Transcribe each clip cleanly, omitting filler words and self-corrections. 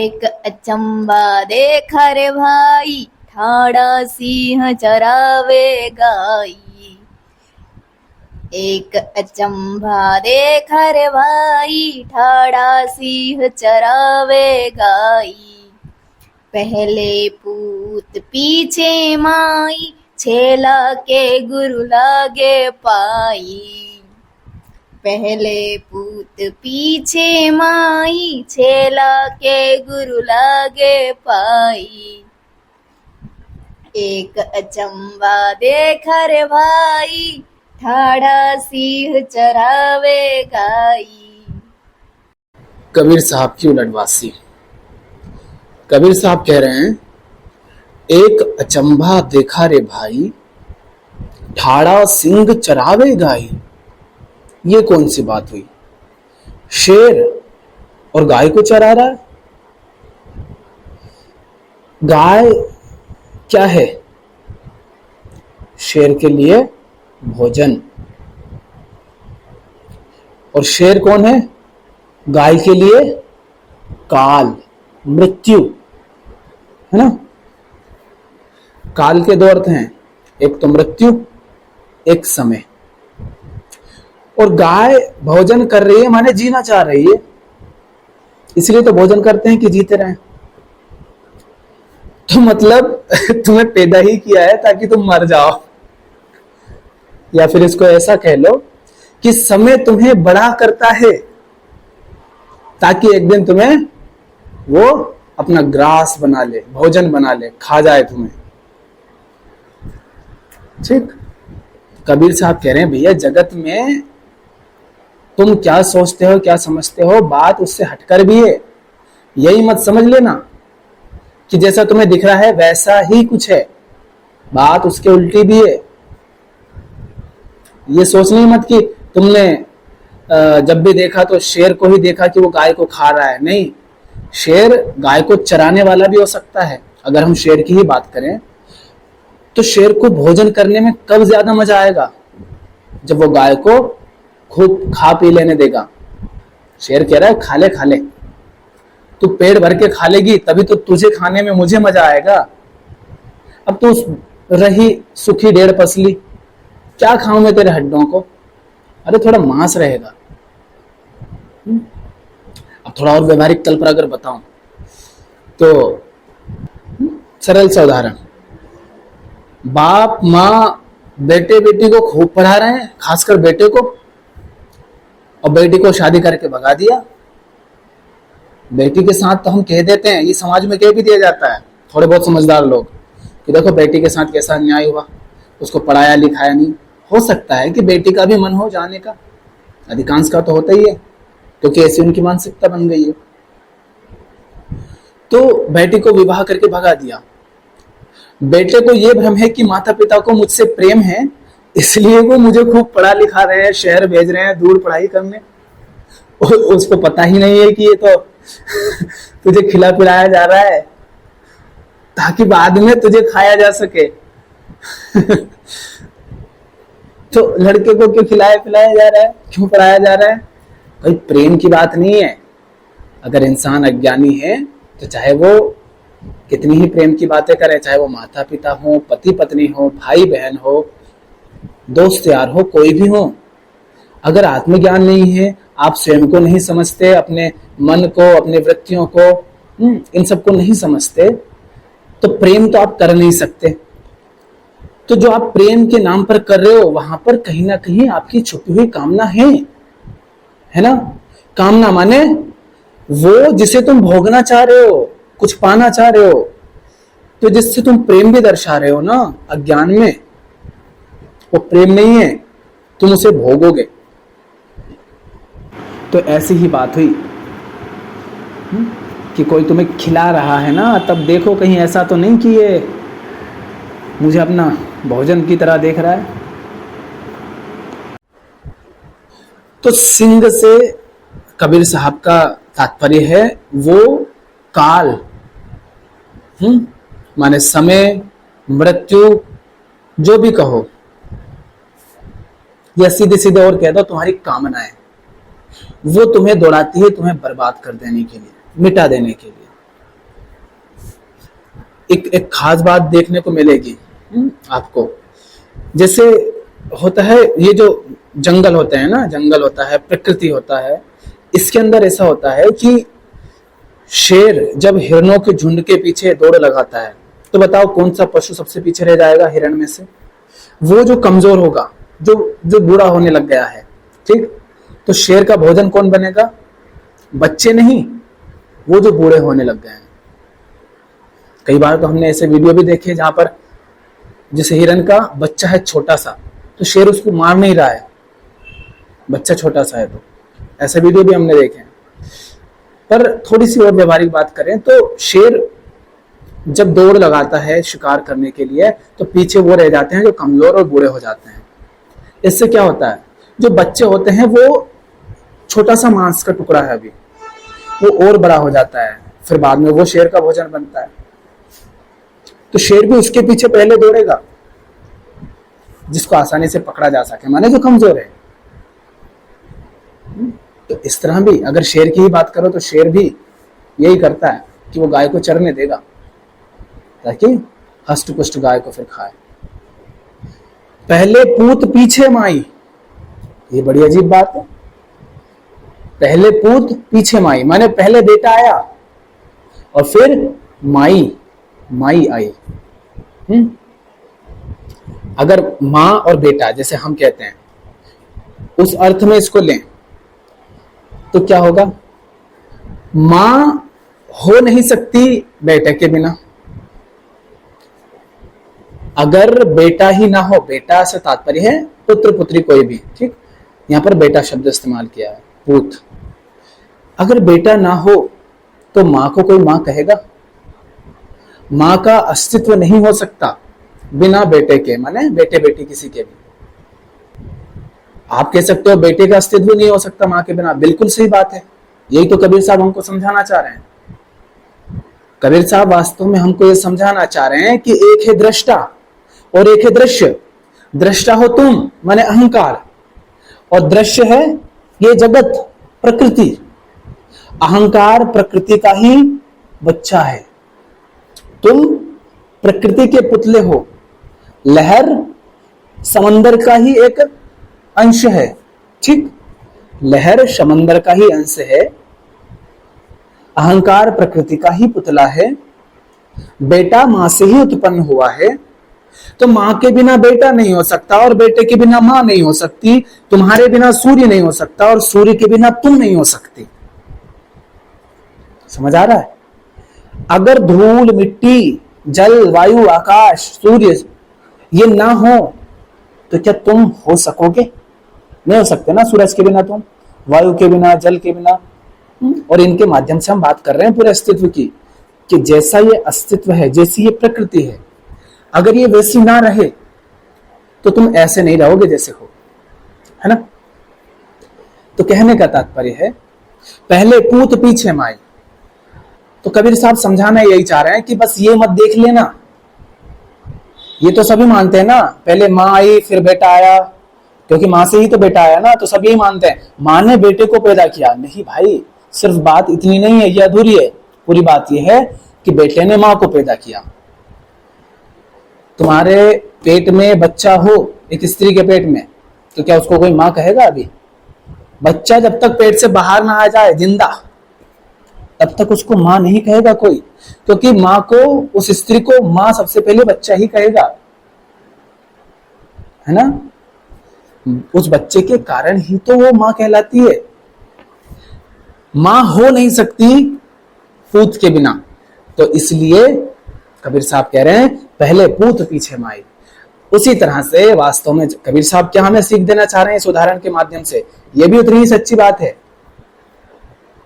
एक अचंबा देखा रे भाई, ठाड़ा सिंह चरावे गाई। एक अचंबा देखा रे भाई, ठाड़ा सिंह चरावे गाई। पहले पूत पीछे माई, छेला के गुरु लागे पाई। पहले पूत पीछे माई, छेला के गुरु लागे पाई। एक अचंबा देखा रे भाई, ठाड़ा सिंह चरावे गाई। कबीर साहब की उलटवासी। कबीर साहब कह रहे हैं, एक अचंभा देखा रे भाई, ठाड़ा सिंह चरावे गाई। ये कौन सी बात हुई? शेर और गाय को चरा रहा है। गाय क्या है? शेर के लिए भोजन। और शेर कौन है? गाय के लिए काल, मृत्यु, है ना। काल के दो अर्थ हैं, एक तो मृत्यु, एक समय। और गाय भोजन कर रही है माने जीना चाह रही है, इसलिए तो भोजन करते हैं कि जीते रहें। तो मतलब तुम्हें पैदा ही किया है ताकि तुम मर जाओ। या फिर इसको ऐसा कह लो कि समय तुम्हें बड़ा करता है ताकि एक दिन तुम्हें वो अपना ग्रास बना ले, भोजन बना ले, खा जाए तुम्हें। ठीक। कबीर साहब कह रहे हैं, भैया जगत में तुम क्या सोचते हो, क्या समझते हो, बात उससे हटकर भी है। यही मत समझ लेना कि जैसा तुम्हें दिख रहा है वैसा ही कुछ है, बात उसके उल्टी भी है। ये सोचना ही मत कि तुमने जब भी देखा तो शेर को ही देखा कि वो गाय को खा रहा है। नहीं, शेर गाय को चराने वाला भी हो सकता है। अगर हम शेर की ही बात करें तो शेर को भोजन करने में कब ज्यादा मजा आएगा? जब वो गाय को खूब खा पी लेने देगा। शेर कह रहा है खा ले, तू पेट भर के खा लेगी तभी तो तुझे खाने में मुझे मजा आएगा। अब तू रही सुखी डेढ़ पसली, क्या खाऊं मैं तेरे हड्डों को? अरे थोड़ा मांस रहेगा। अब थोड़ा और व्यवहारिक तल पर अगर बताऊं तो सरल सा उदाहरण, बाप माँ बेटे बेटी को खूब पढ़ा रहे हैं, खासकर बेटे को, और बेटी को शादी करके भगा दिया। बेटी के साथ तो हम कह देते हैं, ये समाज में कह भी दिया जाता है थोड़े बहुत समझदार लोग, कि देखो बेटी के साथ कैसा अन्याय हुआ, उसको पढ़ाया लिखाया नहीं। हो सकता है कि बेटी का भी मन हो जाने का, अधिकांश का तो होता ही है, क्योंकि ऐसी उनकी मानसिकता बन गई है। तो बेटी को विवाह करके भगा दिया। बेटे को यह भ्रम है कि माता पिता को मुझसे प्रेम है, इसलिए वो मुझे खूब पढ़ा लिखा रहे हैं, शहर भेज रहे हैं दूर पढ़ाई करने। उसको पता ही नहीं है कि ये तो तुझे खिला पिलाया जा रहा है ताकि बाद में तुझे खाया जा सके। तो लड़के को क्यों खिलाया पिलाया जा रहा है, क्यों पढ़ाया जा रहा है? कोई प्रेम की बात नहीं है। अगर इंसान अज्ञानी है तो चाहे वो कितनी ही प्रेम की बातें करे, चाहे वो माता पिता हो, पति पत्नी हो, भाई बहन हो, दोस्त यार हो, कोई भी हो, अगर आत्मज्ञान नहीं है, आप स्वयं को नहीं समझते, अपने मन को, अपने वृत्तियों को, इन सबको नहीं समझते, तो प्रेम तो आप कर नहीं सकते। तो जो आप प्रेम के नाम पर कर रहे हो, वहां पर कहीं ना कहीं आपकी छुपी हुई कामना है ना। कामना माने वो जिसे तुम भोगना चाह रहे हो, कुछ पाना चाह रहे हो, तो जिससे तुम प्रेम भी दर्शा रहे हो ना अज्ञान में, वो प्रेम नहीं है, तुम उसे भोगोगे। तो ऐसी ही बात हुई कि कोई तुम्हें खिला रहा है ना, तब देखो कहीं ऐसा तो नहीं कि ये मुझे अपना भोजन की तरह देख रहा है। तो सिंह से कबीर साहब का तात्पर्य है वो काल, माने समय, मृत्यु, जो भी कहो, या सीधे सीधे और कह दो तुम्हारी कामनाएं, वो तुम्हें दौड़ाती है तुम्हें बर्बाद कर देने के लिए, मिटा देने के लिए। एक खास बात देखने को मिलेगी आपको। जैसे होता है ये जो जंगल होते हैं ना, जंगल होता है, प्रकृति होता है, इसके अंदर ऐसा होता है कि शेर जब हिरणों के झुंड के पीछे दौड़ लगाता है तो बताओ कौन सा पशु सबसे पीछे रह जाएगा हिरण में से? वो जो कमजोर होगा, जो जो बूढ़ा होने लग गया है, ठीक। तो शेर का भोजन कौन बनेगा? बच्चे नहीं, वो जो बूढ़े होने लग गए हैं। कई बार तो हमने ऐसे वीडियो भी देखे जहां पर जैसे हिरण का बच्चा है छोटा सा, तो शेर उसको मार नहीं रहा है, बच्चा छोटा सा है, तो ऐसे वीडियो भी हमने देखे हैं। पर थोड़ी सी और व्यवहारिक बात करें तो शेर जब दौड़ लगाता है शिकार करने के लिए तो पीछे वो रह जाते हैं जो कमजोर और बूढ़े हो जाते हैं। इससे क्या होता है, जो बच्चे होते हैं वो छोटा सा मांस का टुकड़ा है, अभी वो और बड़ा हो जाता है, फिर बाद में वो शेर का भोजन बनता है। तो शेर भी उसके पीछे पहले दौड़ेगा जिसको आसानी से पकड़ा जा सके, माने जो कमजोर है। तो इस तरह भी अगर शेर की ही बात करो तो शेर भी यही करता है कि वो गाय को चरने देगा ताकि हष्ट पुष्ट गाय को फिर खाए। पहले पूत पीछे माई, ये बड़ी अजीब बात है। पहले पूत पीछे माई, माने पहले बेटा आया और फिर माई आई। अगर मां और बेटा जैसे हम कहते हैं उस अर्थ में इसको लें तो क्या होगा? मां हो नहीं सकती बेटे के बिना। अगर बेटा ही ना हो, बेटा से तात्पर्य है पुत्र पुत्री कोई भी, ठीक। यहां पर बेटा शब्द इस्तेमाल किया है, पूत। अगर बेटा ना हो तो मां को कोई मां कहेगा? मां का अस्तित्व नहीं हो सकता बिना बेटे के, माने बेटे बेटी किसी के भी। आप कह सकते हो बेटे का अस्तित्व नहीं हो सकता मां के बिना, बिल्कुल सही बात है। यही तो कबीर साहब हमको समझाना चाह रहे हैं। कबीर साहब वास्तव में हमको ये समझाना चाह रहे हैं कि एक है दृष्टा और एक है दृश्य। दृष्टा हो तुम, माने अहंकार, और दृश्य है ये जगत, प्रकृति। अहंकार प्रकृति का ही बच्चा है। तुम प्रकृति के पुतले हो। लहर समंदर का ही एक अंश है, ठीक। लहर समंदर का ही अंश है। अहंकार प्रकृति का ही पुतला है। बेटा मां से ही उत्पन्न हुआ है, तो मां के बिना बेटा नहीं हो सकता और बेटे के बिना मां नहीं हो सकती। तुम्हारे बिना सूर्य नहीं हो सकता और सूर्य के बिना तुम नहीं हो सकती। समझ आ रहा है? अगर धूल, मिट्टी, जल, वायु, आकाश, सूर्य ये ना हो तो क्या तुम हो सकोगे? नहीं हो सकते ना। सूरज के बिना तुम, वायु के बिना, जल के बिना। और इनके माध्यम से हम बात कर रहे हैं पूरे अस्तित्व की, कि जैसा ये अस्तित्व है, जैसी ये प्रकृति है, अगर ये वैसी ना रहे तो तुम ऐसे नहीं रहोगे जैसे हो, है ना। तो कहने का तात्पर्य है पहले पूत पीछे माई। तो कबीर साहब समझाना यही चाह रहे हैं कि बस ये मत देख लेना। ये तो सभी मानते हैं ना, पहले मां आई फिर बेटा आया, क्योंकि मां से ही तो बेटा आया ना, तो सब यही मानते हैं मां ने बेटे को पैदा किया। नहीं भाई, सिर्फ बात इतनी नहीं है, ये अधूरी है। पूरी बात यह है कि बेटे ने मां को पैदा किया। तुम्हारे पेट में बच्चा हो, एक स्त्री के पेट में, तो क्या उसको कोई मां कहेगा? अभी बच्चा जब तक पेट से बाहर ना आ जाए जिंदा, तब तक उसको मां नहीं कहेगा कोई, क्योंकि मां को, उस स्त्री को मां सबसे पहले बच्चा ही कहेगा, है ना। उस बच्चे के कारण ही तो वो मां कहलाती है। मां हो नहीं सकती पूत के बिना। तो इसलिए कबीर साहब कह रहे हैं पहले पूत पीछे माई। उसी तरह से वास्तव में कबीर साहब क्या हमें सीख देना चाह रहे हैं इस उदाहरण के माध्यम से, ये भी उतनी ही सच्ची बात है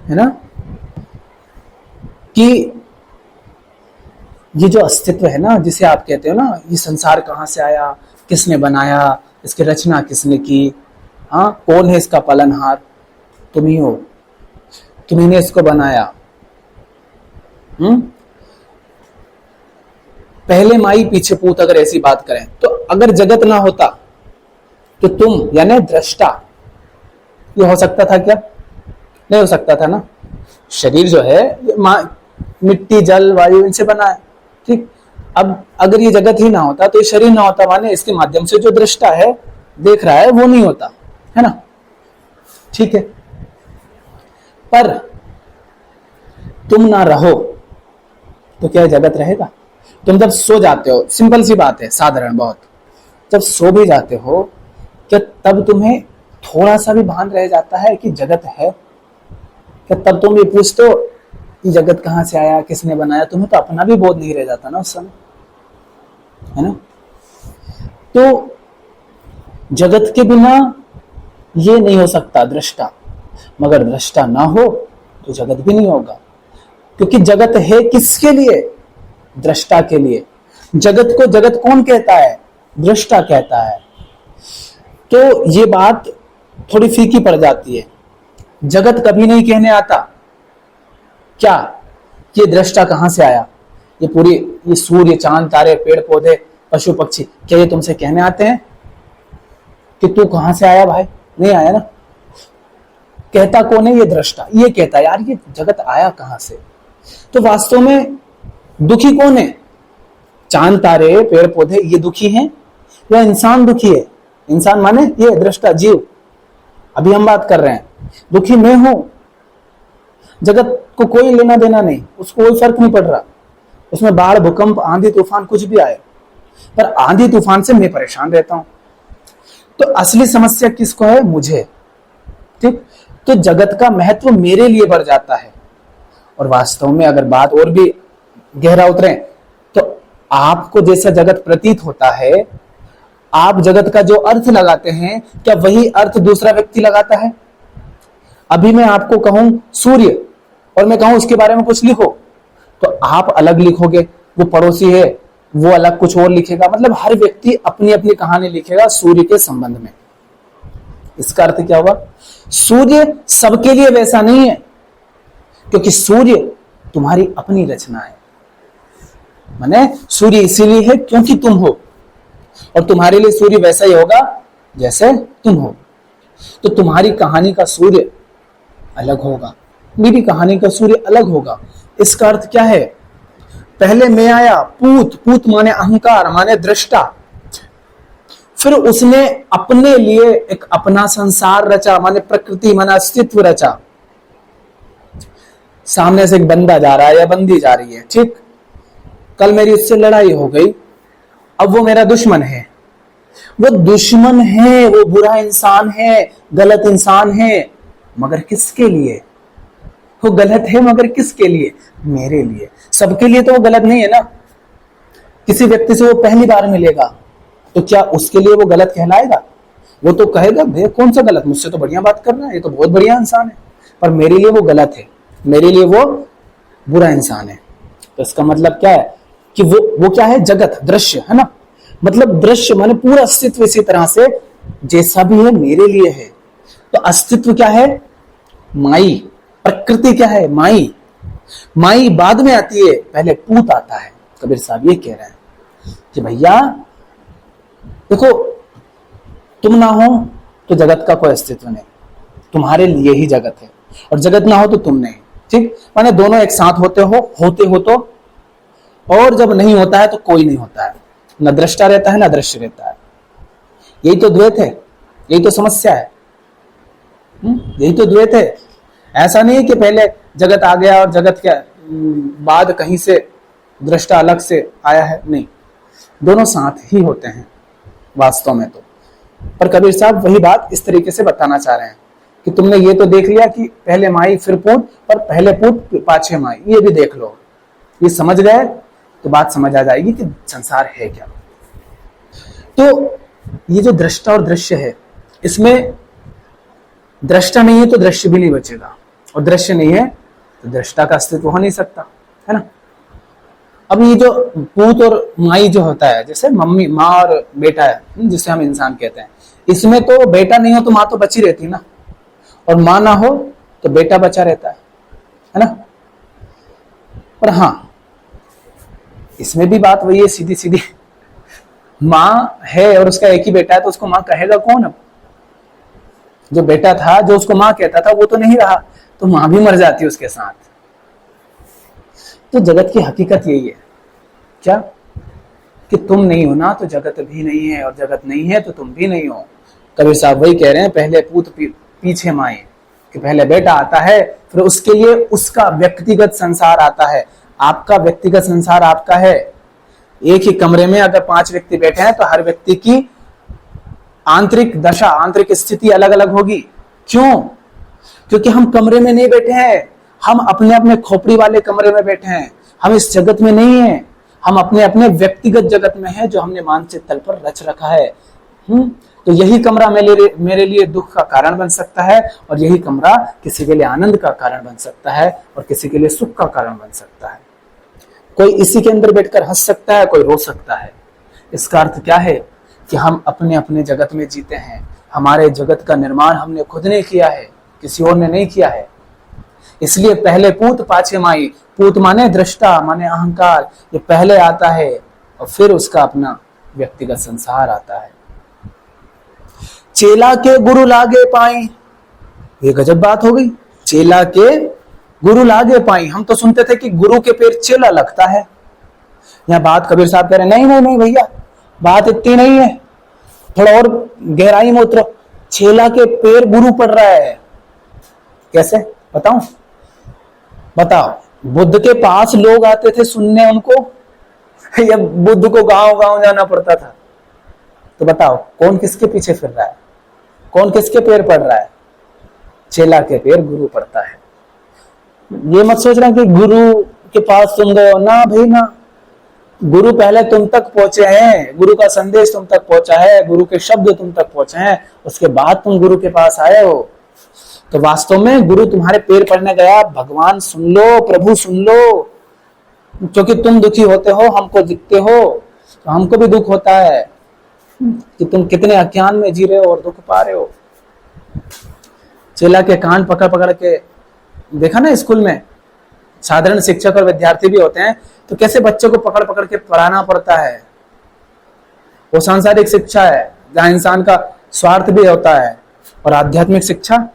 ना, कि ये जो अस्तित्व है ना, जिसे आप कहते हो ना, ये संसार कहां से आया, किसने बनाया, इसकी रचना किसने की, हाँ, कौन है इसका पालनहार? तुम ही हो, तुम्ही ने इसको बनाया। पहले माई पीछे पूत, अगर ऐसी बात करें तो अगर जगत ना होता तो तुम यानी दृष्टा, ये हो सकता था क्या? नहीं हो सकता था ना। शरीर जो है मिट्टी, जल, वायु इनसे बना है, ठीक। अब अगर ये जगत ही ना होता तो ये शरीर ना होता, माने इसके माध्यम से जो दृष्टा है, देख रहा है, वो नहीं होता, है ना? ठीक है, पर तुम ना रहो तो क्या जगत रहेगा? तुम जब सो जाते हो, सिंपल सी बात है, साधारण बहुत, जब सो भी जाते हो क्या तब तुम्हें थोड़ा सा भी भान रह जाता है कि जगत है? क्या तब तुम ये पूछते हो कि जगत कहां से आया, किसने बनाया? तुम्हें तो अपना भी बोध नहीं रह जाता ना उस समय, है ना? तो जगत के बिना ये नहीं हो सकता दृष्टा, मगर दृष्टा ना हो तो जगत भी नहीं होगा, क्योंकि जगत है किसके लिए? दृष्टा के लिए। जगत को जगत कौन कहता है? दृष्टा कहता है। तो ये बात थोड़ी फीकी पड़ जाती है। जगत कभी नहीं कहने आता क्या ये दृष्टा कहां से आया, ये पूरी, ये सूर्य, चांद, तारे, पेड़ पौधे, पशु पक्षी, क्या ये तुमसे कहने आते हैं कि तू कहां से आया भाई? नहीं आया ना। कहता कौन है? ये दृष्टा। ये कहता है यार ये जगत आया कहां से। तो वास्तव में दुखी कौन है? चांद, तारे, पेड़ पौधे, ये दुखी हैं या इंसान दुखी है? इंसान माने ये दृष्टा जीव, अभी हम बात कर रहे हैं। दुखी मैं हूं, जगत को कोई लेना देना नहीं, उसको कोई फर्क नहीं पड़ रहा, उसमें बाढ़, भूकंप, आंधी तूफान कुछ भी आए, पर आंधी तूफान से मैं परेशान रहता हूं। तो असली समस्या किसको है? मुझे। ठीक, तो जगत का महत्व मेरे लिए बढ़ जाता है। और वास्तव में अगर बात और भी गहरा उतरे तो आपको जैसा जगत प्रतीत होता है, आप जगत का जो अर्थ लगाते हैं, क्या वही अर्थ दूसरा व्यक्ति लगाता है? अभी मैं आपको कहूं सूर्य और मैं कहूं उसके बारे में कुछ लिखो, तो आप अलग लिखोगे, वो पड़ोसी है वो अलग कुछ और लिखेगा। मतलब हर व्यक्ति अपनी अपनी कहानी लिखेगा सूर्य के संबंध में। इसका अर्थ क्या हुआ? सूर्य सबके लिए वैसा नहीं है, क्योंकि सूर्य तुम्हारी अपनी रचना है। माने सूर्य इसीलिए है क्योंकि तुम हो, और तुम्हारे लिए सूर्य वैसा ही होगा जैसे तुम हो। तो तुम्हारी कहानी का सूर्य अलग होगा, मेरी कहानी का सूर्य अलग होगा। इसका अर्थ क्या है? पहले मैं आया, पूत, पूत माने अहंकार, माने दृष्टा, फिर उसने अपने लिए एक अपना संसार रचा, माने प्रकृति, माने अस्तित्व रचा। सामने से एक बंदा जा रहा है या बंदी जा रही है, ठीक, कल मेरी उससे लड़ाई हो गई, अब वो मेरा दुश्मन है। वो दुश्मन है, वो बुरा इंसान है, गलत इंसान है, मगर किसके लिए? वो गलत है मगर किसके लिए? मेरे लिए। सबके लिए तो वो गलत नहीं है ना। किसी व्यक्ति से वो पहली बार मिलेगा तो क्या उसके लिए वो गलत कहलाएगा? वो तो कहेगा भाई कौन सा गलत, मुझसे तो बढ़िया बात कर रहा है, ये तो बहुत बढ़िया इंसान है, पर मेरे लिए वो गलत है, मेरे लिए वो बुरा इंसान है। तो इसका मतलब क्या है कि वो क्या है? जगत, दृश्य, है ना। मतलब दृश्य माने पूरा अस्तित्व इसी तरह से जैसा भी है मेरे लिए है। तो अस्तित्व क्या है? माई। प्रकृति क्या है? माई। माई बाद में आती है, पहले पूत आता है। कबीर साहब ये कह रहे हैं कि भैया देखो, तुम ना हो तो जगत का कोई अस्तित्व नहीं, तुम्हारे लिए ही जगत है, और जगत ना हो तो तुम नहीं। ठीक, माने दोनों एक साथ होते हो तो, और जब नहीं होता है तो कोई नहीं होता है, न दृष्टा रहता है न दृश्य रहता है। यही तो द्वैत है, यही तो समस्या है, यही तो द्वैत है। ऐसा नहीं है कि पहले जगत आ गया और जगत के बाद कहीं से दृष्टा अलग से आया है, नहीं, दोनों साथ ही होते हैं वास्तव में। तो पर कबीर साहब वही बात इस तरीके से बताना चाह रहे हैं कि तुमने ये तो देख लिया कि पहले माई फिर पूत, पर पहले पूत पाछे माई, ये भी देख लो। ये समझ गए तो बात समझ आ जाएगी कि संसार है क्या। तो ये जो दृष्टा और दृश्य है, इसमें दृष्टा नहीं है तो दृश्य भी नहीं बचेगा, और दृश्य नहीं है तो दृष्टा का अस्तित्व हो नहीं सकता, है ना। अब ये जो पूत और माई जो होता है, जैसे मम्मी, माँ और बेटा है, जिसे हम इंसान कहते हैं, इसमें तो बेटा नहीं हो तो माँ तो बची रहती ना, और माँ ना हो तो बेटा बचा रहता है ना। पर हाँ, इसमें भी बात वही है सीधी सीधी, माँ है और उसका एक ही बेटा है तो उसको माँ कहेगा कौन? अब जो बेटा था, जो उसको माँ कहता था, वो तो नहीं रहा, तो माँ भी मर जाती है उसके साथ। तो जगत की हकीकत यही है क्या कि तुम नहीं हो ना तो जगत भी नहीं है, और जगत नहीं है तो तुम भी नहीं हो। कबीर साहब वही कह रहे हैं, पहले पूत पीछे माए, कि पहले बेटा आता है, फिर उसके लिए उसका व्यक्तिगत संसार आता है। आपका व्यक्तिगत संसार आपका है। एक ही कमरे में अगर 5 व्यक्ति बैठे हैं तो हर व्यक्ति की आंतरिक दशा, आंतरिक स्थिति अलग अलग होगी। क्यों? क्योंकि हम कमरे में नहीं बैठे हैं, हम अपने अपने खोपड़ी वाले कमरे में बैठे हैं। हम इस जगत में नहीं है, हम अपने अपने व्यक्तिगत जगत में है, जो हमने मानसिक तल पर रच रखा है। तो यही कमरा मेरे लिए दुख का कारण बन सकता है, और यही कमरा किसी के लिए आनंद का कारण बन सकता है, और किसी के लिए सुख का कारण बन सकता है। कोई इसी के अंदर बैठकर हंस सकता है, कोई रो सकता है। इसका अर्थ क्या है कि हम अपने अपने जगत में जीते हैं। हमारे जगत का निर्माण हमने खुद ने किया है, किसी और ने नहीं किया है। इसलिए पहले पूत पाछे माई। पूत माने दृष्टा, माने अहंकार, ये पहले आता है, और फिर उसका अपना व्यक्तिगत संसार आता है। चेला के गुरु लागे पाई, ये गजब बात हो गई। चेला के गुरु लागे पाई। हम तो सुनते थे कि गुरु के पैर चेला लगता है। यहाँ बात कबीर साहब कह रहे नहीं नहीं नहीं भैया, बात इतनी नहीं है, थोड़ा और गहराई में उतरो। चेला के पैर गुरु पड़ रहा है, कैसे बताऊं? बताओ। बुद्ध के पास लोग आते थे सुनने उनको, या बुद्ध को गांव गांव जाना पड़ता था? तो बताओ कौन किसके पीछे फिर रहा है, कौन किसके पैर पड़ रहा है? चेला के पैर गुरु पड़ता है। ये मत सोच रहा कि गुरु के पास तुम गए हो, ना भाई ना। गुरु पहले तुम तक पहुंचे हैं, गुरु का संदेश तुम तक पहुंचा है, गुरु के शब्द तुम तक पहुंचे हैं, उसके बाद तुम गुरु के पास आए हो। तो वास्तव में गुरु तुम्हारे पैर पड़ने गया, भगवान सुन लो, प्रभु सुन लो, क्योंकि तुम दुखी होते हो, हमको दिखते हो, तो हमको भी दुख होता है कि तुम कितने अज्ञान में जी रहे हो और दुख पा रहे हो। चेला के कान पकड़ पकड़ के, देखा ना स्कूल में साधारण शिक्षक और विद्यार्थी भी होते हैं, तो कैसे बच्चों को पकड़ पकड़ के पढ़ाना पड़ता है। वो सांसारिक शिक्षा है जहां इंसान का स्वार्थ भी होता है, और आध्यात्मिक शिक्षा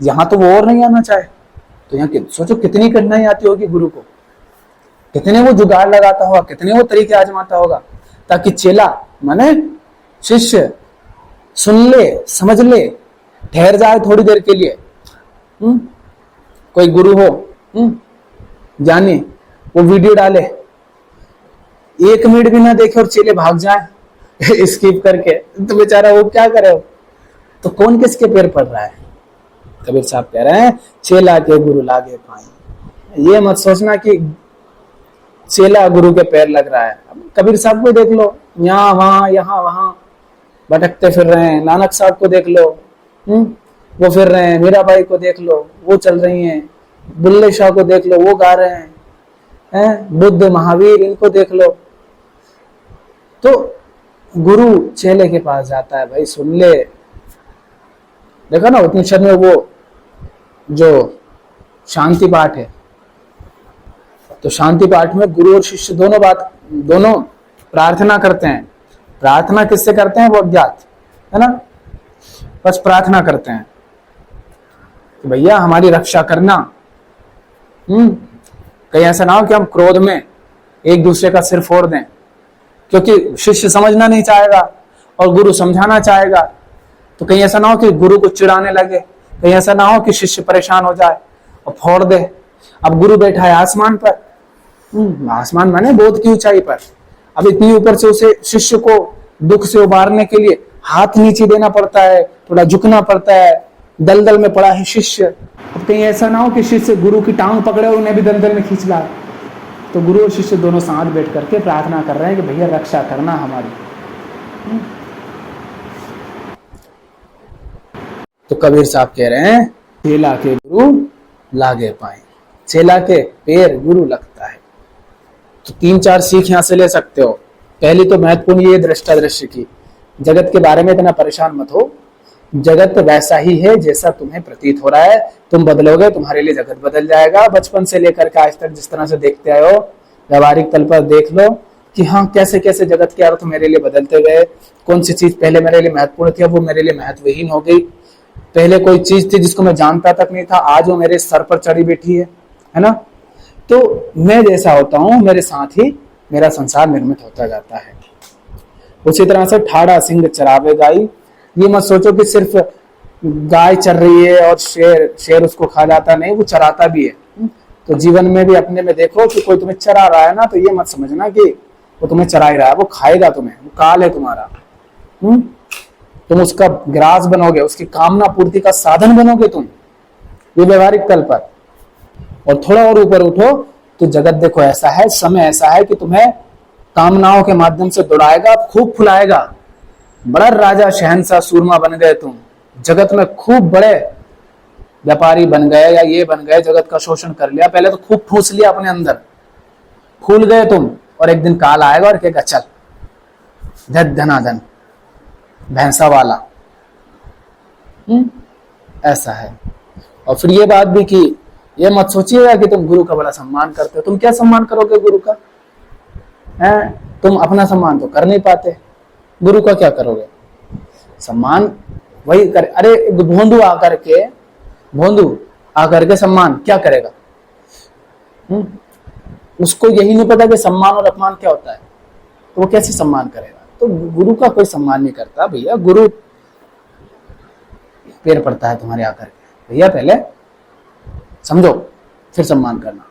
यहां तो वो और नहीं आना चाहे। तो यहाँ सोचो कितनी कठिनाई आती होगी गुरु को, कितने वो जुगाड़ लगाता होगा, कितने वो तरीके आजमाता होगा, ताकि चेला माने शिष्य सुन ले, समझ ले, ठहर जाए थोड़ी देर के लिए। कोई गुरु हो जाने, वो वीडियो डाले, 1 मिनट भी ना देखे और चेले भाग जाए स्किप करके, तो बेचारा वो क्या करे? तो कौन किसके पैर पड़ रहा है? कबीर साहब कह रहे हैं चेला के गुरु लागे पाई। ये मत सोचना कि चेला गुरु के पैर लग रहा है। कबीर साहब को देख लो, यहाँ वहां भटकते फिर रहे हैं। नानक साहब को देख लो, वो फिर रहे हैं। मीराबाई को देख लो, वो चल रही हैं। बुल्ले शाह को देख लो, वो गा रहे हैं। बुद्ध, महावीर, इनको देख लो। तो गुरु चेले के पास जाता है, भाई सुन ले। देखो ना उपनिषद में वो जो शांति पाठ है, तो शांति पाठ में गुरु और शिष्य दोनों प्रार्थना करते हैं। प्रार्थना किससे करते हैं वो अज्ञात है ना, बस प्रार्थना करते हैं कि भैया हमारी रक्षा करना। कहीं ऐसा ना हो कि हम क्रोध में एक दूसरे का सिर फोड़ दें, क्योंकि शिष्य समझना नहीं चाहेगा और गुरु समझाना चाहेगा। तो कहीं ऐसा ना हो कि गुरु को चिढ़ाने लगे, कहीं ऐसा ना हो कि शिष्य परेशान हो जाए और फोड़ दे। अब गुरु बैठा है आसमान पर, आसमान माने बोध की ऊंचाई पर। अब इतनी ऊपर से उसे शिष्य को दुख से उबारने के लिए हाथ नीचे देना पड़ता है, थोड़ा झुकना पड़ता है। दलदल में पड़ा है शिष्य। अब कहीं ऐसा ना हो कि शिष्य गुरु की टांग पकड़े और उन्हें भी दलदल में खींच लाए। तो गुरु और शिष्य दोनों साथ बैठ करके प्रार्थना कर रहे हैं कि भैया रक्षा करना हमारी। तो कबीर साहब कह रहे हैं चेला के गुरु लागे पाए। चेला के पैर गुरु लगता है। तो 3-4 सीख यहां से ले सकते हो। पहली तो महत्वपूर्ण ये दृष्टा दृश्य की, जगत के बारे में इतना परेशान मत हो। जगत वैसा ही है जैसा तुम्हें प्रतीत हो रहा है। तुम बदलोगे, तुम्हारे लिए जगत बदल जाएगा। बचपन से लेकर के आज तक जिस तरह से देखते आए हो, व्यवहारिक तल पर देख लो कि हाँ कैसे कैसे जगत के अर्थ मेरे लिए बदलते गए। कौन सी चीज पहले मेरे लिए महत्वपूर्ण थी, अब वो मेरे लिए महत्वहीन हो गई। पहले कोई चीज थी जिसको मैं जानता तक नहीं था, आज वो मेरे सर पर चढ़ी बैठी है ना। तो मैं जैसा होता हूँ, मेरे साथ ही मेरा संसार निर्मित होता जाता है। उसी तरह से ठाड़ा सिंह चरावे गाई। ये मत सोचो कि सिर्फ गाय चर रही है और शेर उसको खा जाता, नहीं, वो चराता भी है। तो जीवन में भी अपने में देखो कि कोई तुम्हें चरा रहा है ना, तो ये मत समझना कि वो तुम्हें चरा ही रहा है, वो खाएगा तुम्हें, वो काल है तुम्हारा। तुम उसका ग्रास बनोगे, उसकी कामना पूर्ति का साधन बनोगे तुम, ये व्यवहारिक तल पर। और थोड़ा और ऊपर उठो तो जगत देखो ऐसा है, समय ऐसा है कि तुम्हें कामनाओं के माध्यम से दौड़ाएगा, खूब फुलाएगा। बड़ा राजा शहंशाह सूरमा बन गए तुम, जगत में खूब बड़े व्यापारी बन गए या ये बन गए, जगत का शोषण कर लिया, पहले तो खूब ठूस लिया अपने अंदर, फूल गए तुम, और एक दिन काल आएगा और कहेगा चल धनाधन भैंसा वाला। ऐसा है। और फिर ये बात भी कि ये मत सोचिएगा कि तुम गुरु का बड़ा सम्मान करते हो। तुम क्या सम्मान करोगे गुरु का? है, तुम अपना सम्मान तो कर नहीं पाते, गुरु का क्या करोगे सम्मान? वही करे। अरे भोंदू आकर के सम्मान क्या करेगा? उसको यही नहीं पता कि सम्मान और अपमान क्या होता है, तो वो कैसे सम्मान करेगा? तो गुरु का कोई सम्मान नहीं करता भैया। गुरु पैर पड़ता है तुम्हारे आकर के, भैया पहले समझो फिर सम्मान करना।